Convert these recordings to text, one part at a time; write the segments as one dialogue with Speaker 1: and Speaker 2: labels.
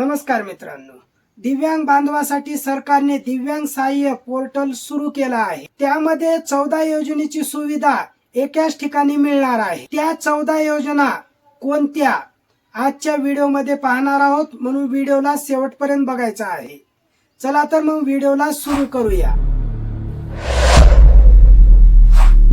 Speaker 1: नमस्कार मित्रांनो, दिव्यांग बांधवासाठी सरकारने दिव्यांग सहाय्य पोर्टल सुरू केला आहे। त्यामध्ये 14 योजनेची सुविधा एकाच ठिकाणी मिळणार आहे। त्या 14 योजना कोणत्या आजच्या व्हिडिओमध्ये पाहणार आहोत, म्हणून व्हिडिओला शेवटपर्यंत बघायचा आहे। चला तर मग व्हिडिओला सुरू करूया।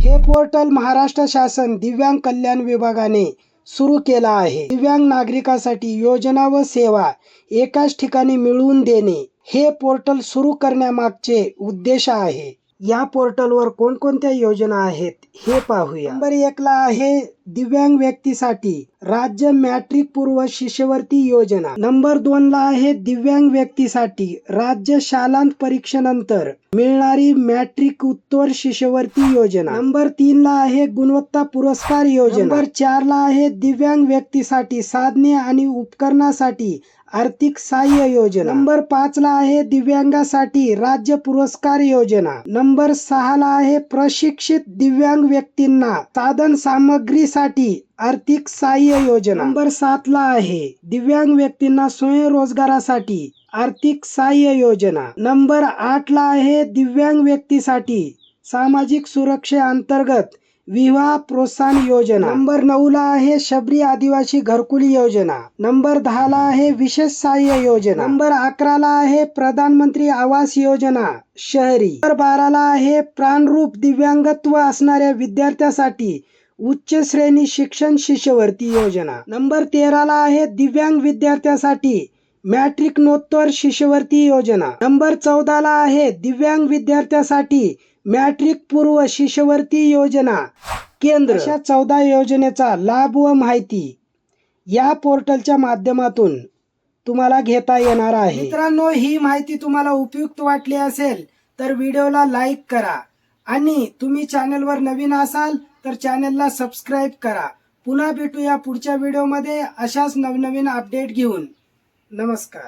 Speaker 1: हे पोर्टल महाराष्ट्र शासन दिव्यांग कल्याण विभागाने सुरू केला आहे। दिव्यांग नागरिकांसाठी योजना व सेवा एकाच ठिकाणी मिळवून देणे हे पोर्टल सुरू करण्यामागचे उद्देश आहे। या पोर्टलवर कोणकोणत्या योजना आहेत हे पाहूया। नंबर 1 ला आहे दिव्यांग व्यक्तीसाठी राज्य मॅट्रिक पूर्व शिष्यवृत्ती योजना। नंबर 2 ला आहे दिव्यांग व्यक्तीसाठी राज्य शालांत परीक्षेनंतर मिळणारी मॅट्रिक उत्तर शिष्यवृत्ती योजना। नंबर 3 ला आहे गुणवत्ता पुरस्कार योजना। नंबर 4 ला आहे दिव्यांग व्यक्तीसाठी साधने आणि उपकरणासाठी आर्थिक सहाय्य योजना। नंबर 5 ला आहे दिव्यांगासाठी राज्य पुरस्कार योजना। नंबर 6 ला आहे प्रशिक्षित दिव्यांग व्यक्तींना साधन सामग्रीसाठी आर्थिक सहाय्य योजना। नंबर 7 ला आहे दिव्यांग व्यक्तींना स्वयंरोजगारासाठी आर्थिक सहाय्य योजना। नंबर 8 ला आहे दिव्यांग व्यक्तीसाठी सामाजिक सुरक्षेअंतर्गत विवाह प्रोत्साहन योजना। नंबर 9 ला आहे शबरी आदिवासी घरकुल योजना। नंबर 10 ला आहे विशेष सहाय्य योजना। नंबर 11 ला आहे प्रधानमंत्री आवास योजना शहरी। नंबर 12 ला आहे प्राणरूप दिव्यांगत्व असणाऱ्या विद्यार्थ्यांसाठी उच्च श्रेणी शिक्षण शिष्यवृत्ती योजना। नंबर 13 ला आहे दिव्यांग विद्यार्थ्यांसाठी मॅट्रिकनोत्तर शिष्यवृत्ती योजना। नंबर 14 ला आहे दिव्यांग विद्यार्थ्यांसाठी मॅट्रिक पूर्व शिष्यवृत्ती योजना केंद्र। अशा 14 योजनेचा लाभ व माहिती या पोर्टलच्या माध्यमातून तुम्हाला घेता येणार आहे। मित्रांनो, ही माहिती तुम्हाला उपयुक्त वाटली असेल तर व्हिडिओला लाईक करा आणि तुम्ही चॅनलवर नवीन असाल तर चॅनलला सबस्क्राईब करा। पुन्हा भेटूया पुढच्या व्हिडिओमध्ये अशाच नवनवीन अपडेट घेऊन। नमस्कार।